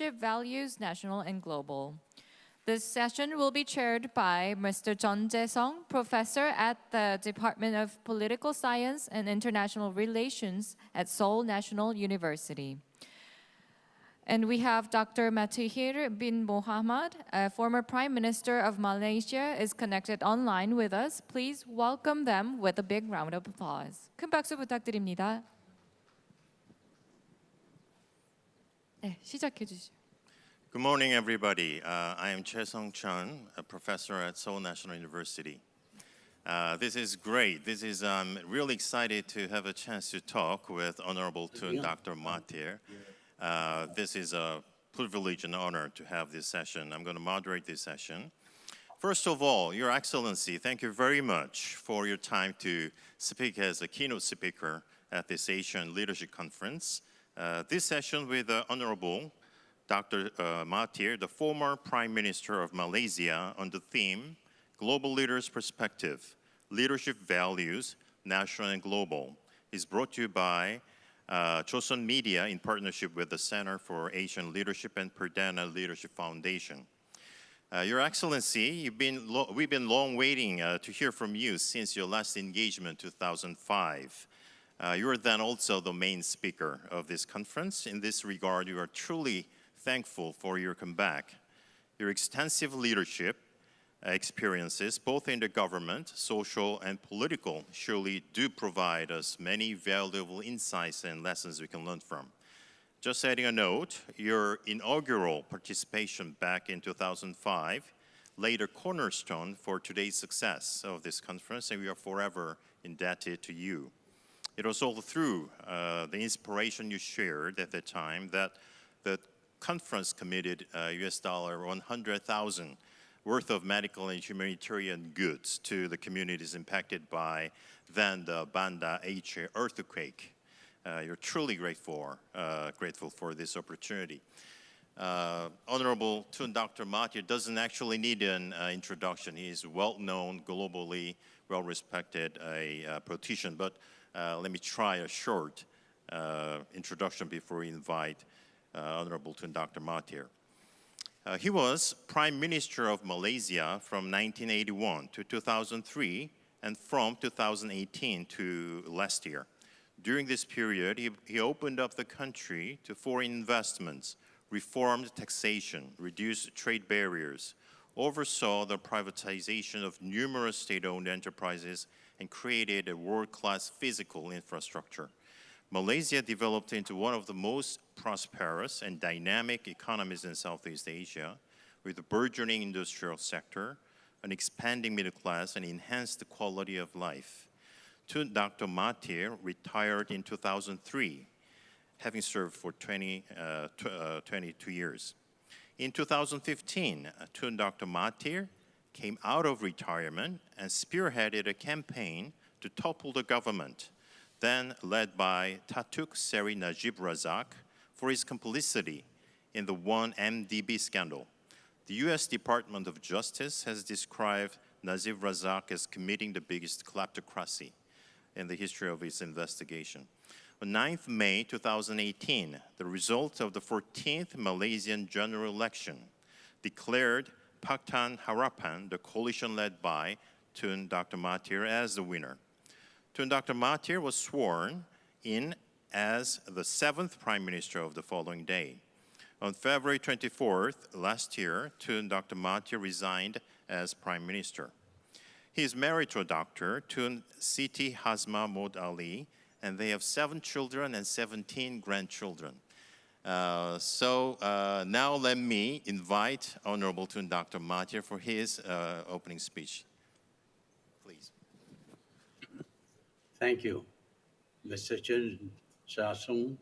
Values, National and Global. This session will be chaired by Mr. Chun Jae-sung, professor at the Department of Political Science and International Relations at Seoul National University. And we have Dr. Mahathir bin Mohamad, a former Prime Minister of Malaysia, is connected online with us. Please welcome them with a big round of applause. 큰 박수 부탁드립니다. 네, 시작해 주시죠. Good morning, everybody. I am Jae-sung Chun, a professor at Seoul National University. This is great. I'm really excited to have a chance to talk with Honorable Tun Dr. Mahathir. This is a privilege and honor to have this session. I'm going to moderate this session. First of all, Your Excellency, thank you very much for your time to speak as a keynote speaker at this Asian Leadership Conference. This session with Honorable Dr. Mahathir, the former Prime Minister of Malaysia, on the theme, Global Leaders' Perspective, Leadership Values, National and Global, is brought to you by Chosun Media in partnership with the Center for Asian Leadership and Perdana Leadership Foundation. Your Excellency, we've been long waiting to hear from you since your last engagement, 2005. You were then also the main speaker of this conference. In this regard, we are truly thankful for your comeback. Your extensive leadership experiences, both in the government, social, and political, surely do provide us many valuable insights and lessons we can learn from. Just adding a note, your inaugural participation back in 2005 laid a cornerstone for today's success of this conference, and we are forever indebted to you. It was all through the inspiration you shared at the time that the conference committed US $100,000 worth of medical and humanitarian goods to the communities impacted by then the Banda Aceh earthquake. You're truly grateful for this opportunity. Honorable Tun Dr. Mahathir doesn't actually need an introduction. He is well-known, globally well-respected politician, but let me try a short introduction before we invite Honorable Tun Dr. Mahathir. He was Prime Minister of Malaysia from 1981 to 2003 and from 2018 to last year. During this period, he opened up the country to foreign investments, reformed taxation, reduced trade barriers, oversaw the privatization of numerous state-owned enterprises, and created a world-class physical infrastructure. Malaysia developed into one of the most prosperous and dynamic economies in Southeast Asia, with a burgeoning industrial sector, an expanding middle class, and enhanced quality of life. Tun Dr. Mahathir retired in 2003, having served for 22 years. In 2015, Tun Dr. Mahathir came out of retirement and spearheaded a campaign to topple the government, then led by Datuk Seri Najib Razak for his complicity in the 1MDB scandal. The U.S. Department of Justice has described Najib Razak as committing the biggest kleptocracy in the history of its investigation. On 9th May 2018, the result of the 14th Malaysian general election declared Pakatan Harapan, the coalition led by Tun Dr. Mahathir, as the winner. Tun Dr. Mahathir was sworn in as the 7th Prime Minister of the following day. On February 24th last year, Tun Dr. Mahathir resigned as Prime Minister. He is married to a doctor, Tun Siti Hasma Mod Ali, and they have 7 children and 17 grandchildren. Now let me invite Honorable Tun Dr. Mahathir for his opening speech. Please. Thank you, Mr. Chun Jae-sung,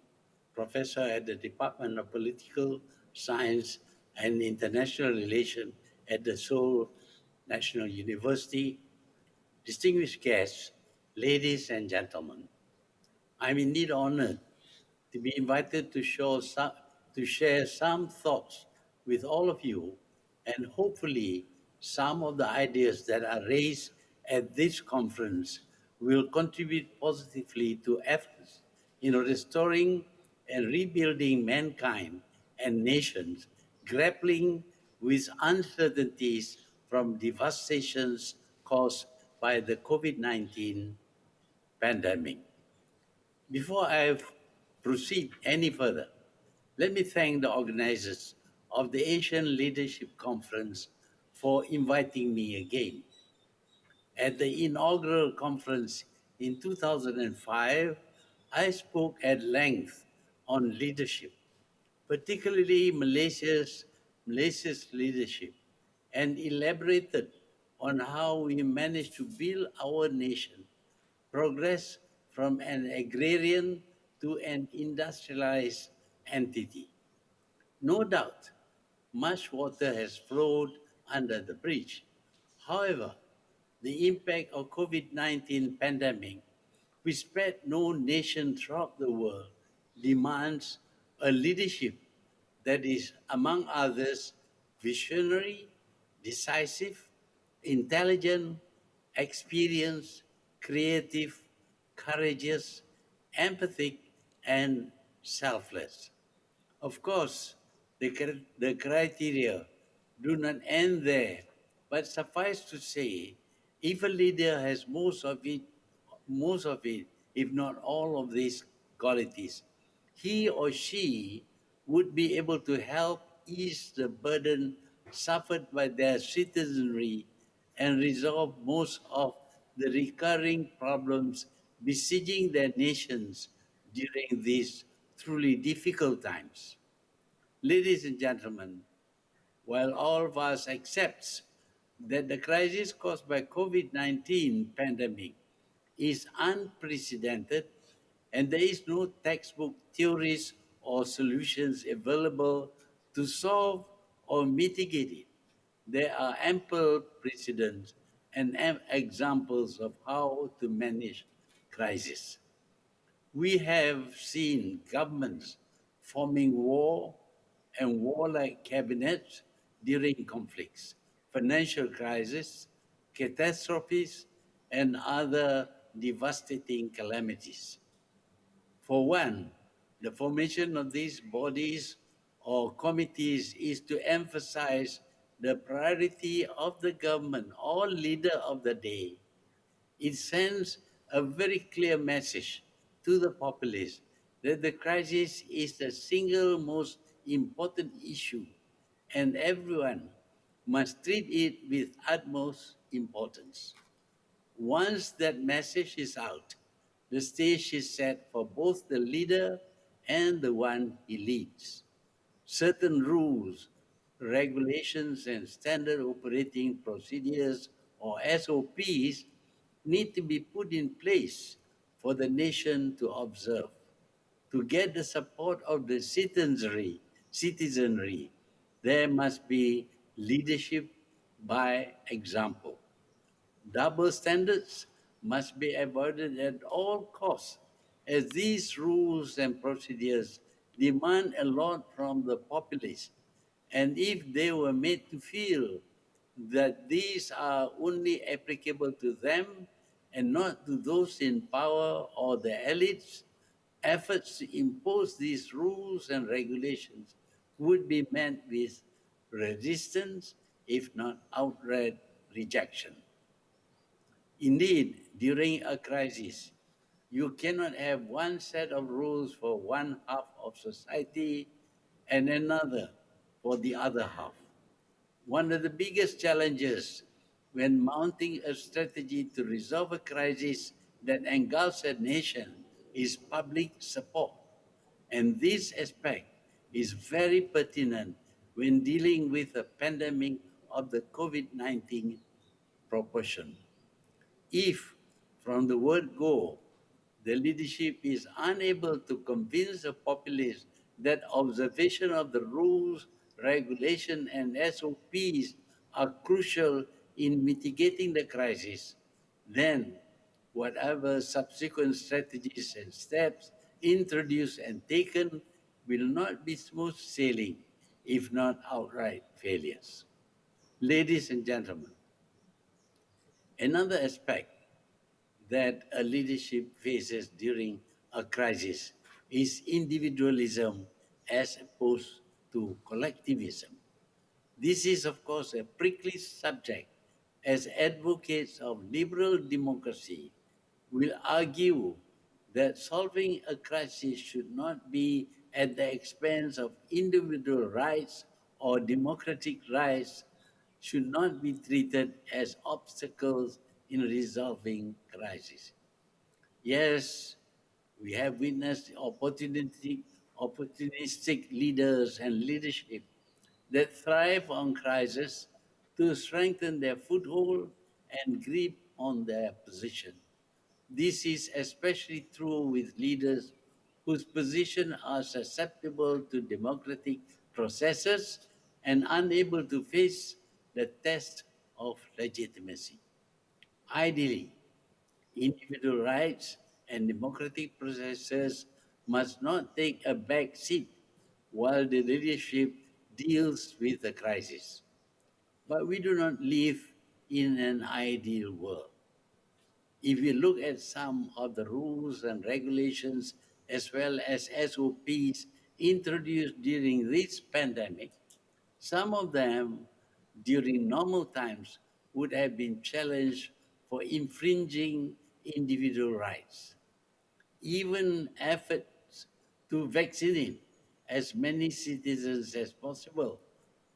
professor at the Department of Political Science and International Relations at the Seoul National University, distinguished guests, ladies and gentlemen. I'm indeed honored to be invited to share some thoughts with all of you, and hopefully some of the ideas that are raised at this conference will contribute positively to efforts in restoring and rebuilding mankind and nations grappling with uncertainties from devastations caused by the COVID-19 pandemic. Before I proceed any further, let me thank the organizers of the Asian Leadership Conference for inviting me again. At the inaugural conference in 2005, I spoke at length on leadership, particularly Malaysia's leadership, and elaborated on how we managed to build our nation, progress from an agrarian to an industrialized entity. No doubt, much water has flowed under the bridge. However, the impact of COVID-19 pandemic, which spread no nation throughout the world, demands a leadership that is, among others, visionary, decisive, intelligent, experienced, creative, courageous, empathic, and selfless. Of course, the criteria do not end there, but suffice to say, if a leader has most of it, if not all of these qualities, he or she would be able to help ease the burden suffered by their citizenry and resolve most of the recurring problems besieging their nations during these truly difficult times. Ladies and gentlemen, while all of us accepts that the crisis caused by COVID-19 pandemic is unprecedented and there is no textbook theories or solutions available to solve or mitigate it, there are ample precedents and examples of how to manage crisis. We have seen governments forming war and warlike cabinets during conflicts, financial crises, catastrophes, and other devastating calamities. For one, the formation of these bodies or committees is to emphasize the priority of the government or leader of the day. It sends a very clear message to the populace that the crisis is the single most important issue and everyone must treat it with utmost importance. Once that message is out, the stage is set for both the leader and the one he leads. Certain rules, regulations, and standard operating procedures or SOPs need to be put in place for the nation to observe. To get the support of the citizenry, there must be leadership by example. Double standards must be avoided at all costs, as these rules and procedures demand a lot from the populace. And if they were made to feel that these are only applicable to them and not to those in power or the elites, efforts to impose these rules and regulations would be met with resistance, if not outright rejection. Indeed, during a crisis, you cannot have one set of rules for one half of society and another for the other half. One of the biggest challenges when mounting a strategy to resolve a crisis that engulfs a nation is public support. And this aspect is very pertinent when dealing with a pandemic of the COVID-19 proportion. If, from the word go, the leadership is unable to convince the populace that observation of the rules, regulation, and SOPs are crucial in mitigating the crisis, then whatever subsequent strategies and steps introduced and taken will not be smooth sailing, if not outright failures. Ladies and gentlemen, another aspect that a leadership faces during a crisis is individualism as opposed to collectivism. This is, of course, a prickly subject, as advocates of liberal democracy will argue that solving a crisis should not be at the expense of individual rights, or democratic rights should not be treated as obstacles in resolving crises. Yes, we have witnessed opportunistic leaders and leadership that thrive on crisis to strengthen their foothold and grip on their position. This is especially true with leaders whose positions are susceptible to democratic processes and unable to face the test of legitimacy. Ideally, individual rights and democratic processes must not take a back seat while the leadership deals with the crisis. But we do not live in an ideal world. If you look at some of the rules and regulations as well as SOPs introduced during this pandemic, some of them during normal times would have been challenged for infringing individual rights. Even efforts to vaccinate as many citizens as possible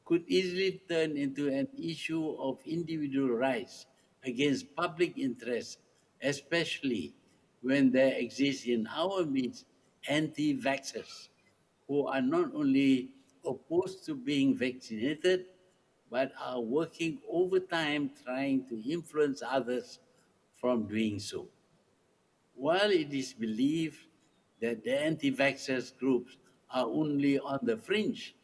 could easily turn into an issue of individual rights against public interest, especially when there exist in our midst anti-vaxxers who are not only opposed to being vaccinated, but are working overtime trying to influence others from doing so. While it is believed that the anti-vaxxers groups are only on the fringe,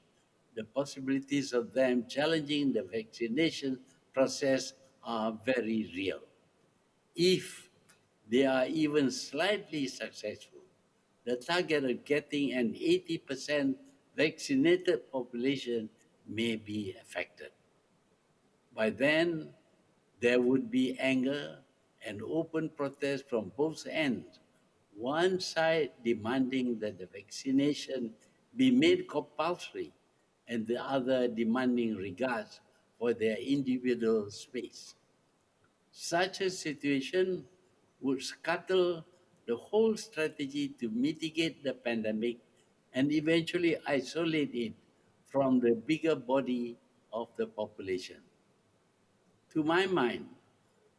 the possibilities of them challenging the vaccination process are very real. If they are even slightly successful, the target of getting an 80% vaccinated population may be affected. By then, there would be anger and open protest from both ends. One side demanding that the vaccination be made compulsory, and the other demanding regards for their individual space. Such a situation would scuttle the whole strategy to mitigate the pandemic and eventually isolate it from the bigger body of the population. To my mind,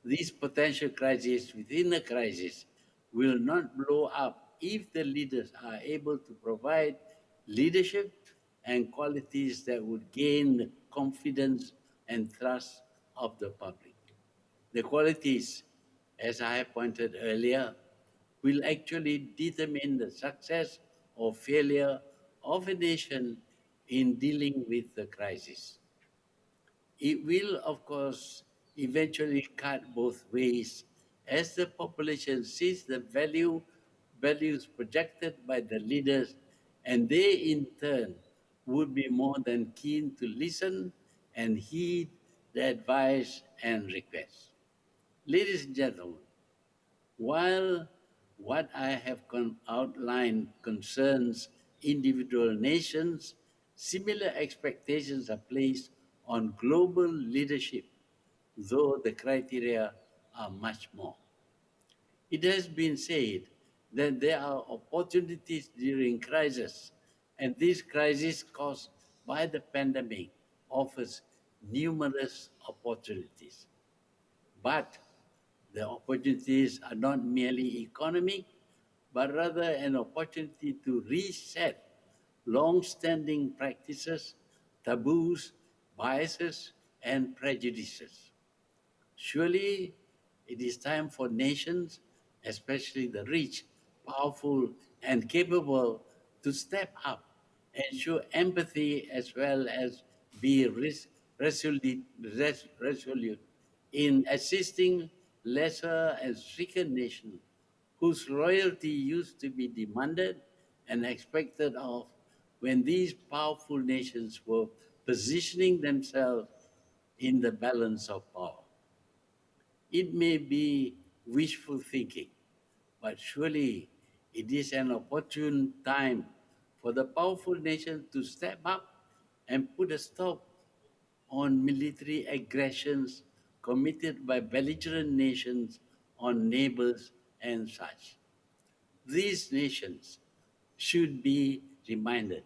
these potential crises within a crisis will not blow up if the leaders are able to provide leadership and qualities that would gain the confidence and trust of the public. The qualities, as I have pointed earlier, will actually determine the success or failure of a nation in dealing with the crisis. It will, of course, eventually cut both ways as the population sees the values projected by the leaders, and they in turn would be more than keen to listen and heed the advice and requests. Ladies and gentlemen, while what I have outlined concerns individual nations, similar expectations are placed on global leadership, though the criteria are much more. It has been said that there are opportunities during crisis, and this crisis caused by the pandemic offers numerous opportunities. But the opportunities are not merely economic, but rather an opportunity to reset long-standing practices, taboos, biases, and prejudices. Surely it is time for nations, especially the rich, powerful, and capable, to step up and show empathy as well as be resolute in assisting lesser and stricken nations whose loyalty used to be demanded and expected of when these powerful nations were positioning themselves in the balance of power. It may be wishful thinking, but surely it is an opportune time for the powerful nation to step up and put a stop on military aggressions committed by belligerent nations on neighbors and such. These nations should be reminded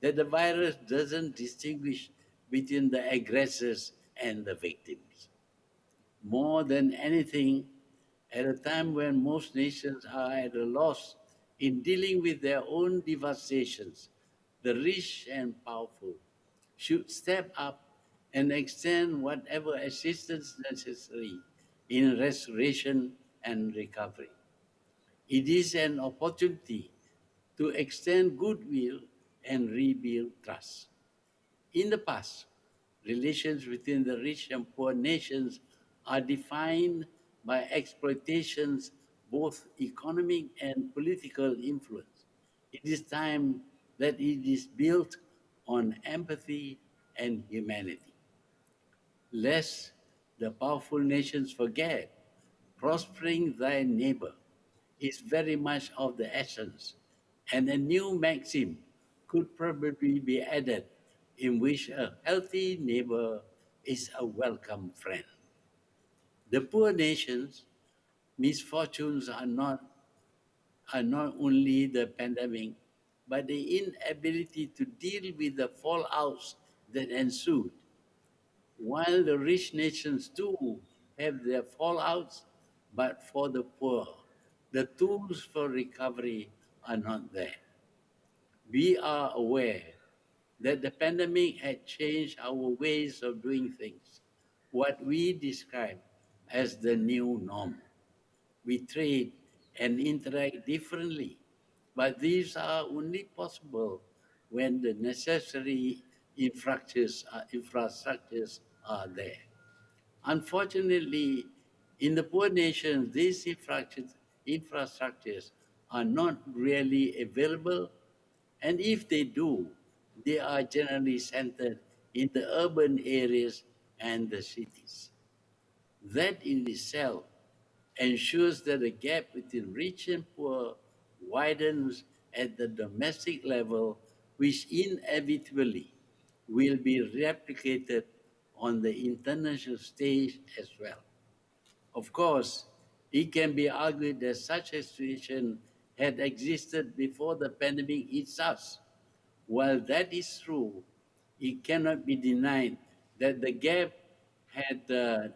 that the virus doesn't distinguish between the aggressors and the victims. More than anything, at a time when most nations are at a loss in dealing with their own devastations, the rich and powerful should step up and extend whatever assistance necessary in restoration and recovery. It is an opportunity to extend goodwill and rebuild trust. In the past, relations between the rich and poor nations are defined by exploitations, both economic and political influence. It is time that it is built on empathy and humanity. Lest the powerful nations forget, prospering thy neighbor is very much of the essence, and a new maxim could probably be added in which a healthy neighbor is a welcome friend. The poor nations' misfortunes are not only the pandemic, but the inability to deal with the fallouts that ensued, while the rich nations too have their fallouts, but for the poor, the tools for recovery are not there. We are aware that the pandemic had changed our ways of doing things, what we describe as the new norm. We trade and interact differently, but these are only possible when the necessary infrastructures are there. Unfortunately, in the poor nations, these infrastructures are not really available, and if they do, they are generally centered in the urban areas and the cities. That in itself ensures that the gap between rich and poor widens at the domestic level, which inevitably will be replicated on the international stage as well. Of course, it can be argued that such a situation had existed before the pandemic hits us. While that is true, it cannot be denied that the gap had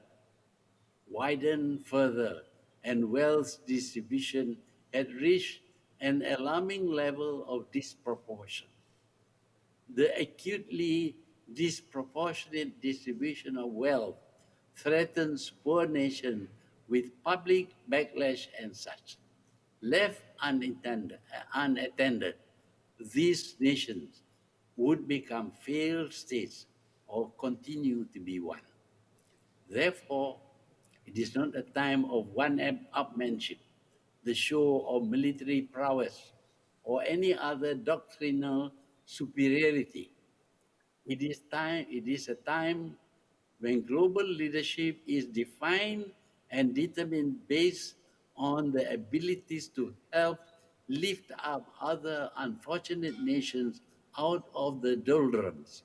widened further and wealth distribution had reached an alarming level of disproportion. The acutely disproportionate distribution of wealth threatens poor nations with public backlash and such. Left unattended, these nations would become failed states or continue to be one. Therefore, it is not a time of one-upmanship, the show of military prowess, or any other doctrinal superiority. It is a time when global leadership is defined and determined based on the abilities to help lift up other unfortunate nations out of the doldrums,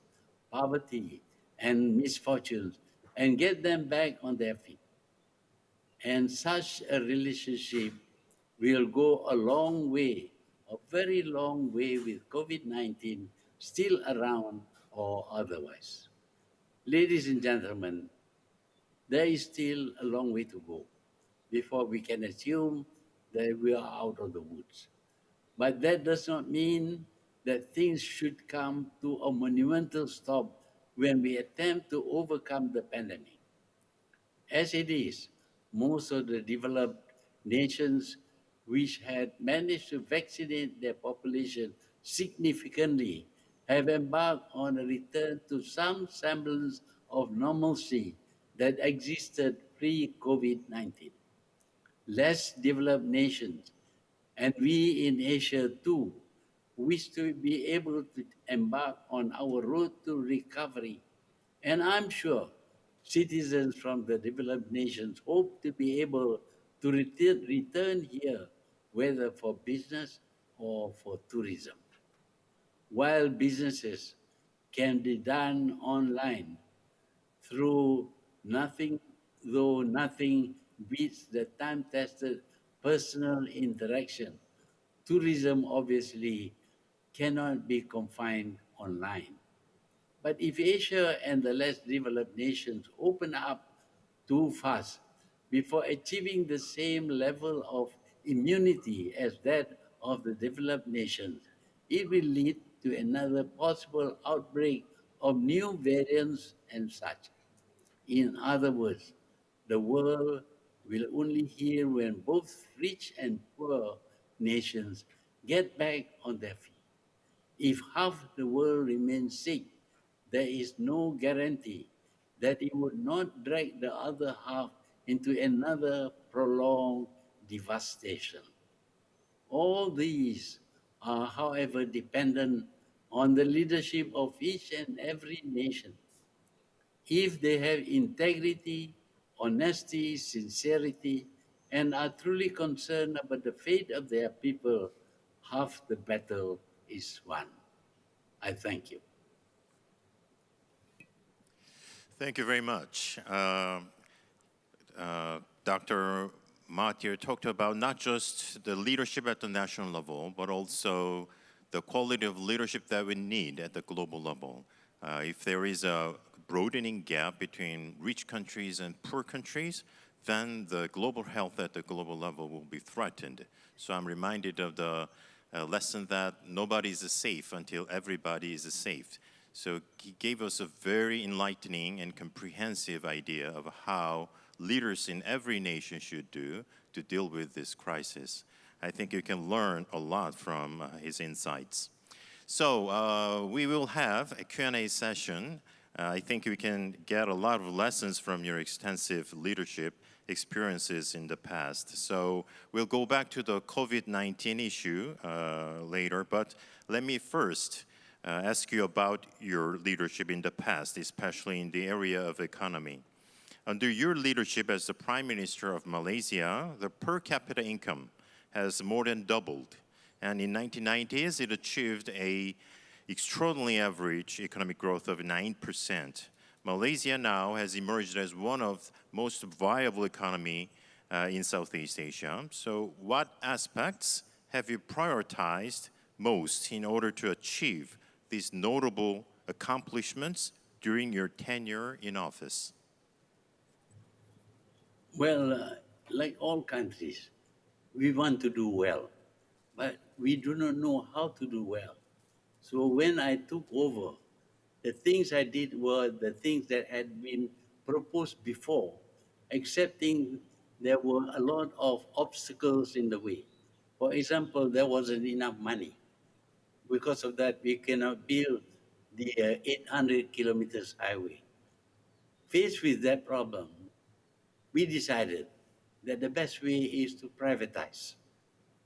poverty, and misfortunes and get them back on their feet. And such a relationship will go a long way, a very long way with COVID 19 still around or otherwise. Ladies and gentlemen, there is still a long way to go before we can assume that we are out of the woods. But that does not mean that things should come to a monumental stop when we attempt to overcome the pandemic. As it is, most of the developed nations which had managed to vaccinate their population significantly have embarked on a return to some semblance of normalcy that existed pre-COVID 19. Less developed nations, and we in Asia too, wish to be able to embark on our road to recovery. And I'm sure citizens from the developed nations hope to be able to return here, whether for business or for tourism. While businesses can be done online through nothing, though nothing beats the time-tested personal interaction. Tourism obviously cannot be confined online. But if Asia and the less developed nations open up too fast before achieving the same level of immunity as that of the developed nations, it will lead to another possible outbreak of new variants and such. In other words, the world will only heal when both rich and poor nations get back on their feet. If half the world remains sick, there is no guarantee that it would not drag the other half into another prolonged devastation. All these are, however, dependent on the leadership of each and every nation. If they have integrity, honesty, sincerity, and are truly concerned about the fate of their people, half the battle is won. I thank you. Thank you very much. Dr. Mahathir talked about not just the leadership at the national level, but also the quality of leadership that we need at the global level. If there is a broadening gap between rich countries and poor countries, then the global health at the global level will be threatened. So I'm reminded of the lesson that nobody is safe until everybody is safe. So he gave us a very enlightening and comprehensive idea of how leaders in every nation should do to deal with this crisis. I think you can learn a lot from his insights. So we will have a Q&A session. I think we can get a lot of lessons from your extensive leadership experiences in the past. So we'll go back to the COVID-19 issue later, but let me first ask you about your leadership in the past, especially in the area of economy. Under your leadership as the Prime Minister of Malaysia, the per capita income has more than doubled. And in 1990s, it achieved a extraordinary average economic growth of 9%. Malaysia now has emerged as one of most viable economy in Southeast Asia. So what aspects have you prioritized most in order to achieve these notable accomplishments during your tenure in office? Well, like all countries, we want to do well, but we do not know how to do well. So when I took over, the things I did were the things that had been proposed before, excepting there were a lot of obstacles in the way. For example, there wasn't enough money. Because of that, we cannot build the 800 kilometers highway. Faced with that problem, we decided that the best way is to privatize,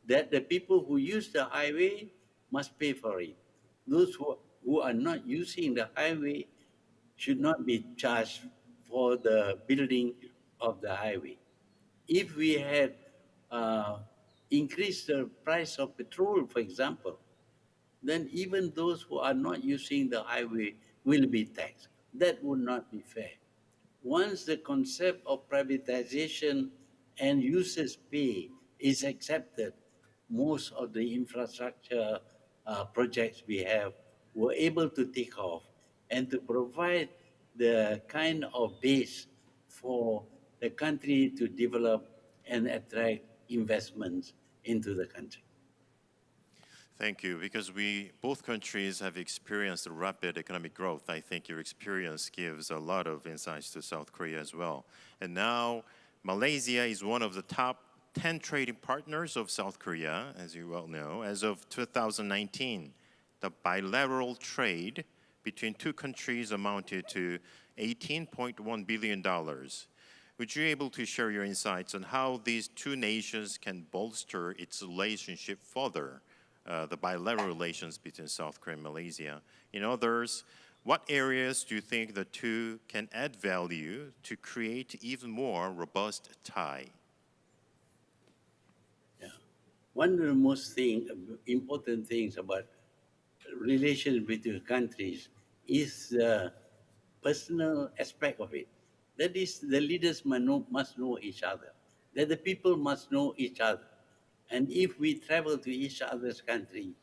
that the people who use the highway must pay for it. Those who are not using the highway should not be charged for the building of the highway. If we had increased the price of petrol, for example, then even those who are not using the highway will be taxed. That would not be fair. Once the concept of privatization and users pay is accepted, most of the infrastructure projects we have were able to take off and to provide the kind of base for the country to develop and attract investments into the country. Thank you. Because both countries have experienced rapid economic growth, I think your experience gives a lot of insights to South Korea as well. And now Malaysia is one of the top 10 trading partners of South Korea, as you well know. As of 2019, the bilateral trade between two countries amounted to $18.1 billion. Would you be able to share your insights on how these two nations can bolster its relationship further? The bilateral relations between South Korea and Malaysia. In others, what areas do you think the two can add value to create even more robust tie? Yeah. One of the most important things about relations between countries is the personal aspect of it. That is, the leaders must know each other, that the people must know each other. And if we travel to each other's country,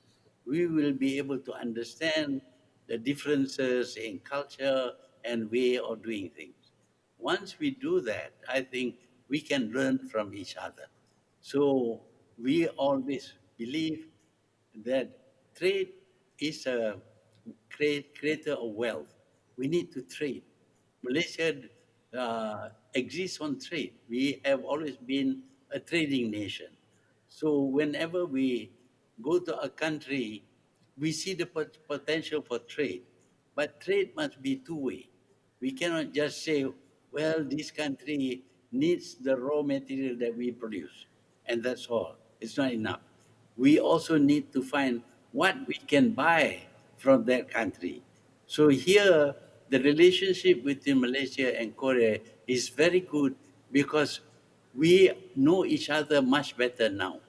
we will be able to understand the differences in culture and way of doing things. Once we do that, I think we can learn from each other. So we always believe that trade is a creator of wealth. We need to trade. Malaysia exists on trade. We have always been a trading nation. So whenever we go to a country, we see the potential for trade. But trade must be two-way. We cannot just say, well, this country needs the raw material that we produce, and that's all. It's not enough. We also need to find what we can buy from that country. So here, the relationship between Malaysia and Korea is very good because we know each other much better now.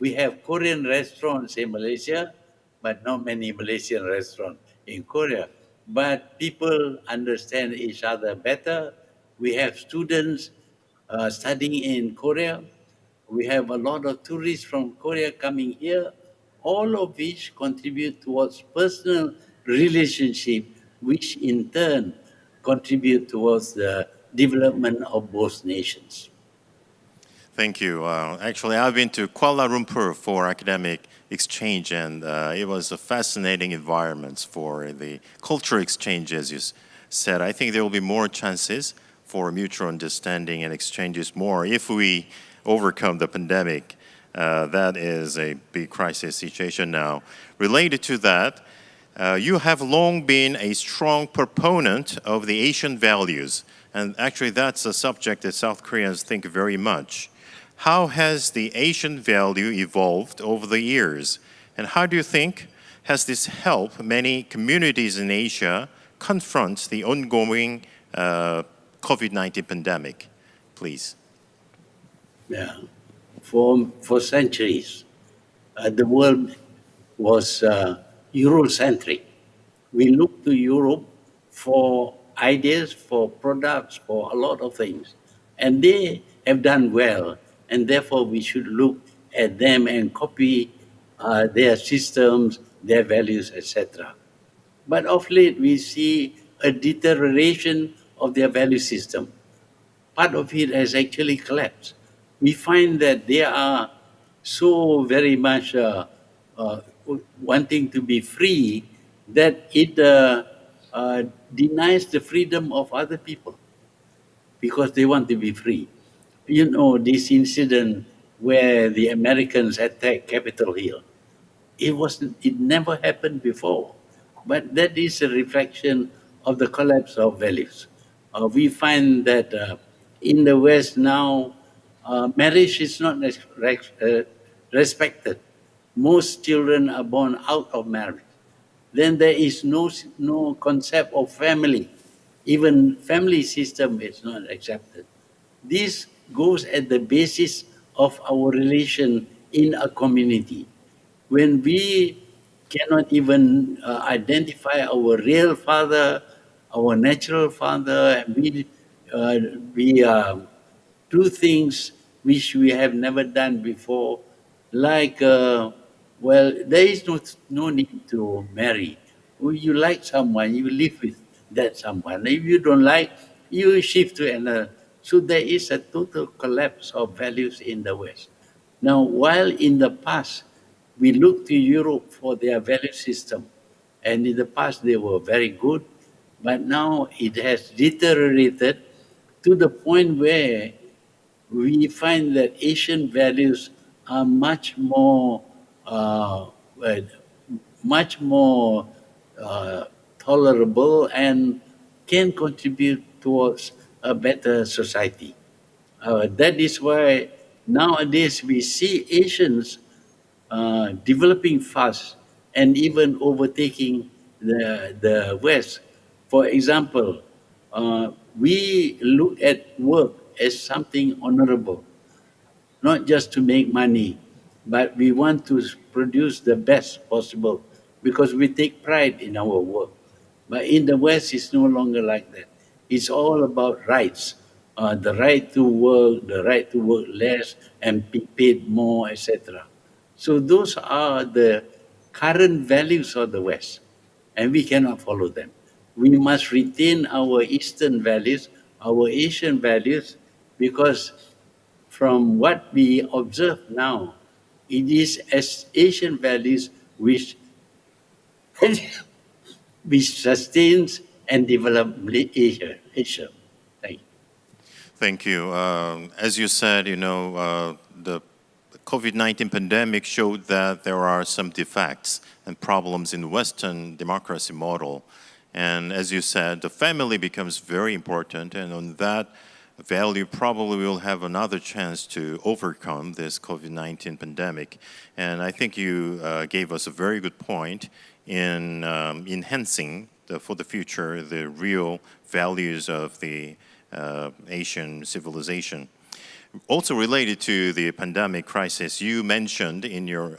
We have Korean restaurants in Malaysia, but not many Malaysian restaurants in Korea. But people understand each other better. We have students studying in Korea. We have a lot of tourists from Korea coming here, all of which contribute towards personal relationship, which in turn contribute towards the development of both nations. Thank you. Actually, I've been to Kuala Lumpur for academic exchange, and it was a fascinating environment for the cultural exchange, as you said. I think there will be more chances for mutual understanding and exchanges more if we overcome the pandemic. That is a big crisis situation now. Related to that, you have long been a strong proponent of the Asian values, and actually that's a subject that South Koreans think very much. How has the Asian value evolved over the years? And how do you think has this helped many communities in Asia confront the ongoing COVID-19 pandemic? Please. Yeah. For centuries, the world was Eurocentric. We looked to Europe for ideas, for products, for a lot of things. And they have done well. And therefore, we should look at them and copy their systems, their values, etc. But of late, we see a deterioration of their value system. Part of it has actually collapsed. We find that they are so very much wanting to be free that it denies the freedom of other people because they want to be free. You know, this incident where the Americans attacked Capitol Hill, it never happened before. But that is a reflection of the collapse of values. We find that in the West now, marriage is not respected. Most children are born out of marriage. Then there is no concept of family. Even family system is not accepted. This goes at the basis of our relation in a community. When we cannot even identify our real father, our natural father, and we do things which we have never done before, like, well, there is no need to marry. If you like someone, you live with that someone. If you don't like, you shift to another. So there is a total collapse of values in the West. Now, while in the past, we look to Europe for their value system, and in the past they were very good, but now it has deteriorated to the point where we find that Asian values are much more tolerable and can contribute towards a better society. That is why nowadays we see Asians developing fast and even overtaking the West. For example, we look at work as something honorable, not just to make money, but we want to produce the best possible because we take pride in our work. But in the West, it's no longer like that. It's all about rights, the right to work less and be paid more, etc. So those are the current values of the West, and we cannot follow them. We must retain our Eastern values, our Asian values, because from what we observe now, it is as Asian values which which sustains and develops Asia. Asia. Thank you. Thank you. As you said, the COVID-19 pandemic showed that there are some defects and problems in the Western democracy model. And as you said, the family becomes very important, and on that value probably will have another chance to overcome this COVID-19 pandemic. And I think you gave us a very good point in enhancing for the future the real values of the Asian civilization. Also related to the pandemic crisis, you mentioned in your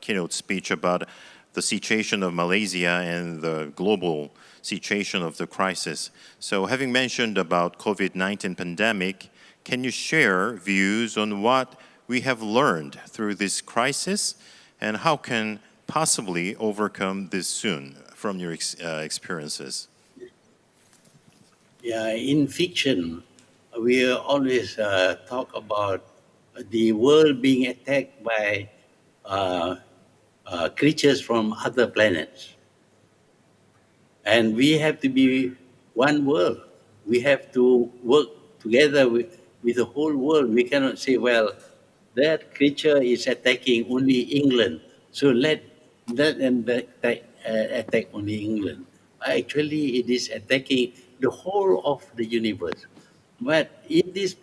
keynote speech about the situation of Malaysia and the global situation of the crisis. So having mentioned about COVID-19 pandemic, can you share views on what we have learned through this crisis and how can possibly overcome this soon from your experiences? Yeah, in fiction, we always talk about the world being attacked by creatures from other planets. And we have to be one world. We have to work together with the whole world. We cannot say, well, that creature is attacking only England, so let them attack only England. Actually, it is attacking the whole of the universe. But in this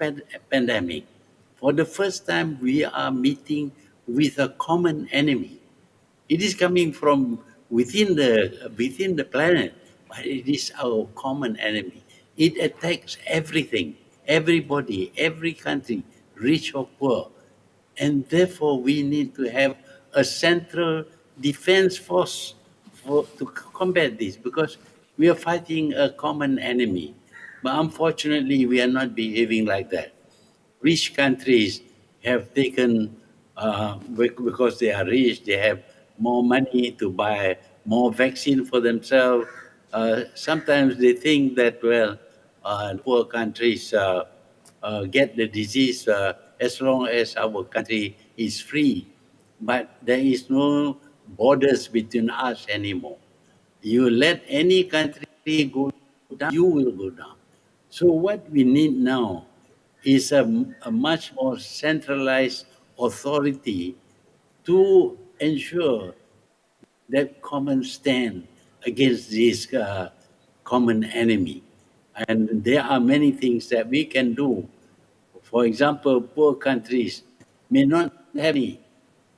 pandemic, for the first time, we are meeting with a common enemy. It is coming from within the planet, but it is our common enemy. It attacks everything, everybody, every country, rich or poor. And therefore, we need to have a central defense force to combat this, because we are fighting a common enemy. But unfortunately, we are not behaving like that. Rich countries have taken, because they are rich, they have more money to buy more vaccine for themselves. Sometimes they think that, well, poor countries get the disease as long as our country is free. But there is no borders between us anymore. You let any country go down, you will go down. So what we need now is a much more centralized authority to ensure that common stand against this common enemy. And there are many things that we can do. For example, poor countries may not have any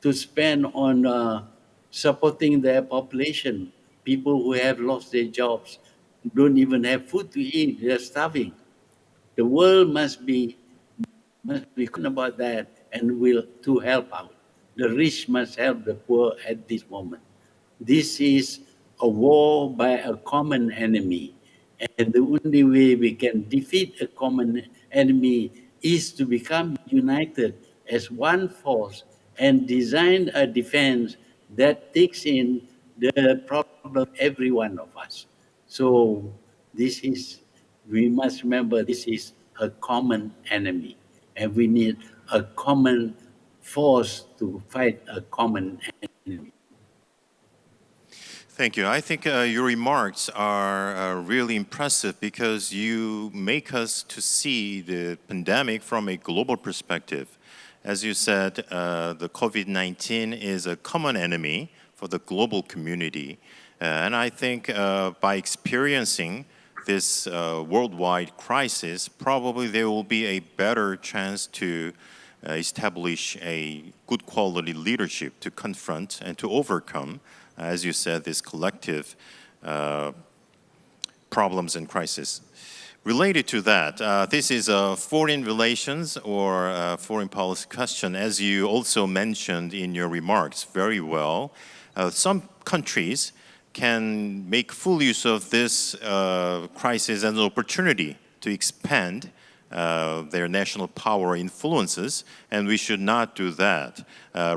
to spend on supporting their population. People who have lost their jobs don't even have food to eat, they're starving. The world must be concerned about that and will to help out. The rich must help the poor at this moment. This is a war by a common enemy. And the only way we can defeat a common enemy is to become united as one force and design a defense that takes in the problem of every one of us. So we must remember this is a common enemy, and we need a common force to fight a common enemy. Thank you. I think your remarks are really impressive because you make us to see the pandemic from a global perspective. As you said, the COVID-19 is a common enemy for the global community. And I think by experiencing this worldwide crisis, probably there will be a better chance to establish a good quality leadership to confront and to overcome, as you said, this collective problems and crisis. Related to that, this is a foreign relations or foreign policy question, as you also mentioned in your remarks very well. Some countries, can make full use of this crisis as an opportunity to expand their national power influences, and we should not do that,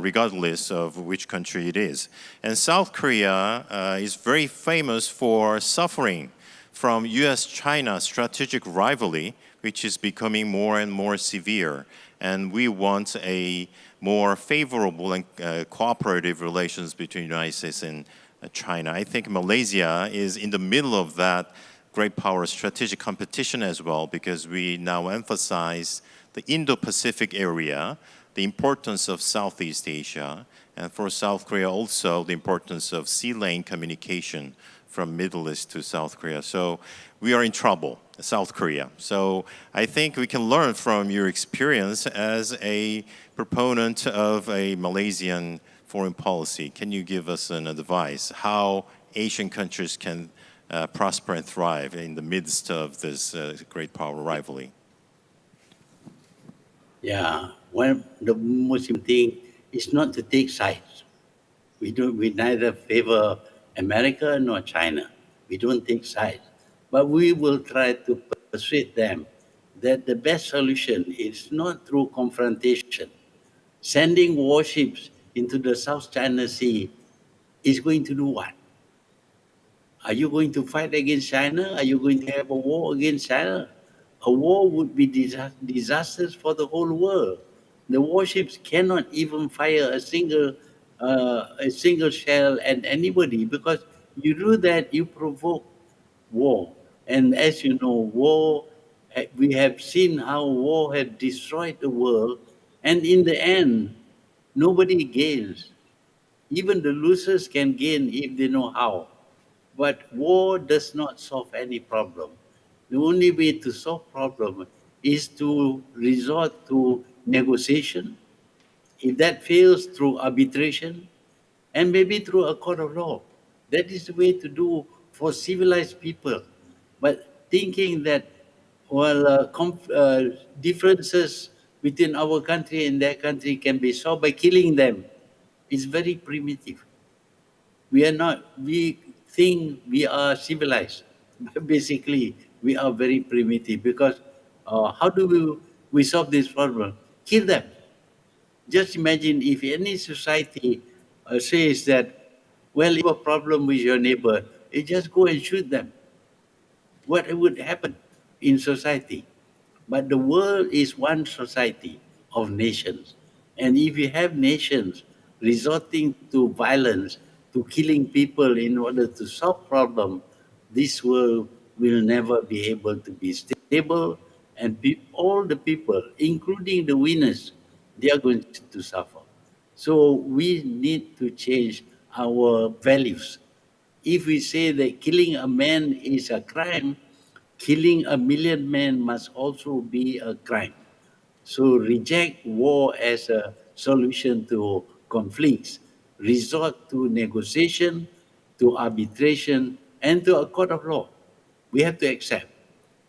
regardless of which country it is. And South Korea is very famous for suffering from U.S. China strategic rivalry, which is becoming more and more severe. And we want a more favorable and cooperative relations between the United States and China. I think Malaysia is in the middle of that great power strategic competition as well, because we now emphasize the Indo-Pacific area, the importance of Southeast Asia, and for South Korea also the importance of sea lane communication from Middle East to South Korea. So we are in trouble, South Korea. So I think we can learn from your experience as a proponent of a Malaysian foreign policy. Can you give us an advice how Asian countries can prosper and thrive in the midst of this great power rivalry? Yeah, one the most important thing is not to take sides. We neither favor America nor China. We don't take sides. But we will try to persuade them that the best solution is not through confrontation. Sending warships into the South China Sea is going to do what? Are you going to fight against China? Are you going to have a war against China? A war would be disastrous for the whole world. The warships cannot even fire a single shell at anybody, because you do that, you provoke war. And as you know, war, we have seen how war has destroyed the world, and in the end, nobody gains. Even the losers can gain if they know how. But war does not solve any problem. The only way to solve problem is to resort to negotiation. If that fails, through arbitration, and maybe through a court of law. That is the way to do for civilized people. But thinking that, well, differences between our country and their country can be solved by killing them is very primitive. We are not, we think we are civilized. Basically, we are very primitive, because how do we solve this problem? Kill them. Just imagine if any society says that, well, if you have a problem with your neighbor, you just go and shoot them. What would happen in society? But the world is one society of nations. And if you have nations resorting to violence, to killing people in order to solve problems, this world will never be able to be stable, and all the people, including the winners, they are going to suffer. So we need to change our values. If we say that killing a man is a crime, killing a million men must also be a crime. So reject war as a solution to conflicts. Resort to negotiation, to arbitration, and to a court of law. We have to accept.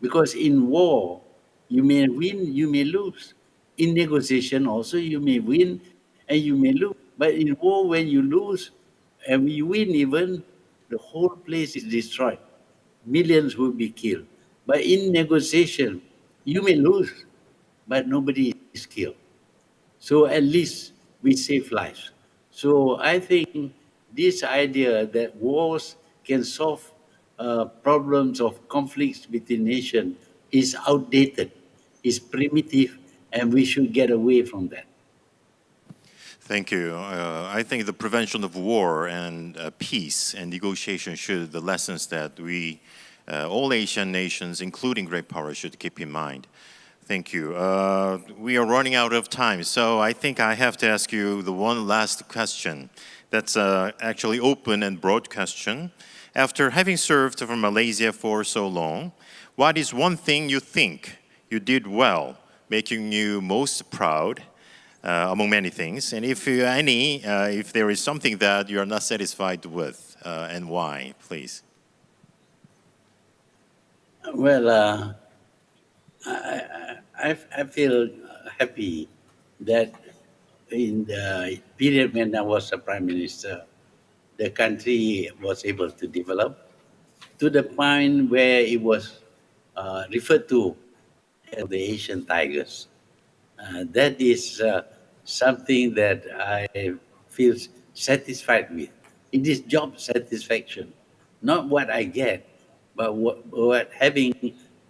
Because in war, you may win, you may lose. In negotiation also, you may win and you may lose. But in war, when you lose and you win even, the whole place is destroyed. Millions will be killed. But in negotiation, you may lose, but nobody is killed. So at least we save lives. So I think this idea that wars can solve problems of conflicts between nations is outdated, is primitive, and we should get away from that. Thank you. I think the prevention of war and peace and negotiation should the lessons that we, all Asian nations, including great powers, should keep in mind. Thank you. We are running out of time, so I think I have to ask you the one last question. That's actually open and broad question. After having served for Malaysia for so long, what is one thing you think you did well, making you most proud? Among many things, and if if there is something that you are not satisfied with, and why, please. Well, I feel happy that in the period when I was a prime minister, the country was able to develop to the point where it was referred to as the Asian tigers. That is something that I feel satisfied with. It is job satisfaction, not what I get, but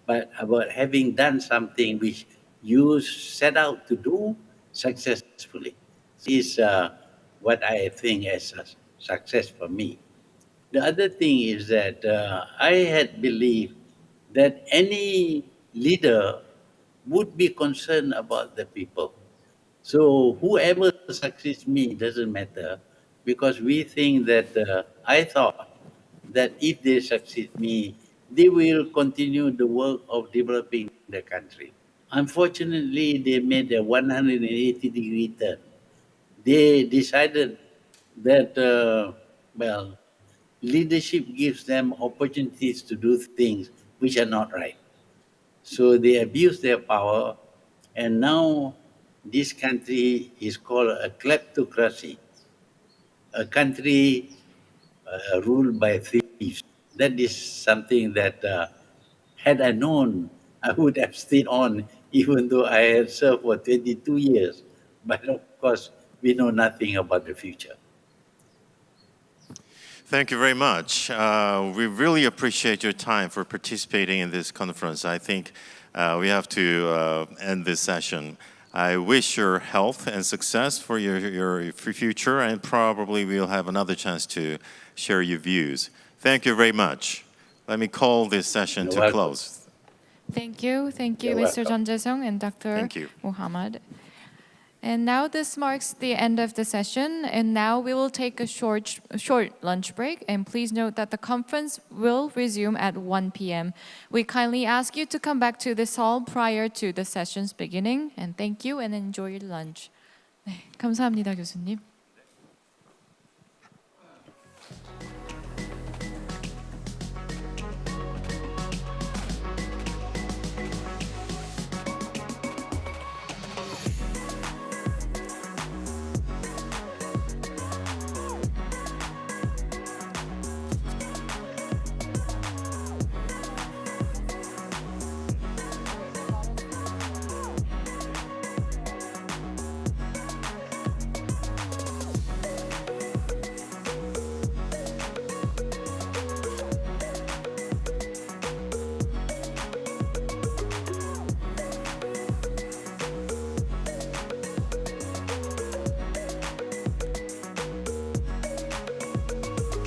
but about having done something which you set out to do successfully. This is what I think as a success for me. The other thing is that I had believed that any leader would be concerned about the people. So whoever succeeds me doesn't matter, because we think that I thought that if they succeed me, they will continue the work of developing the country. Unfortunately, they made a 180-degree turn. They decided that, well, leadership gives them opportunities to do things which are not right. So they abuse their power, and now this country is called a kleptocracy, a country ruled by thieves. That is something that, had I known, I would have stayed on, even though I had served for 22 years. But of course, we know nothing about the future. Thank you very much. We really appreciate your time for participating in this conference. I think we have to end this session. I wish your health and success for your future, and probably we'll have another chance to share your views. Thank you very much. Let me call this session to close. Thank you. Thank you, You're Mr. Chon Jae-sung and Dr. Thank you. Mohamad. And now this marks the end of the session, and now we will take a short lunch break. And please note that the conference will resume at 1 p.m. We kindly ask you to come back to this hall prior to the session's beginning. And thank you and enjoy your lunch. 네, 감사합니다, 교수님.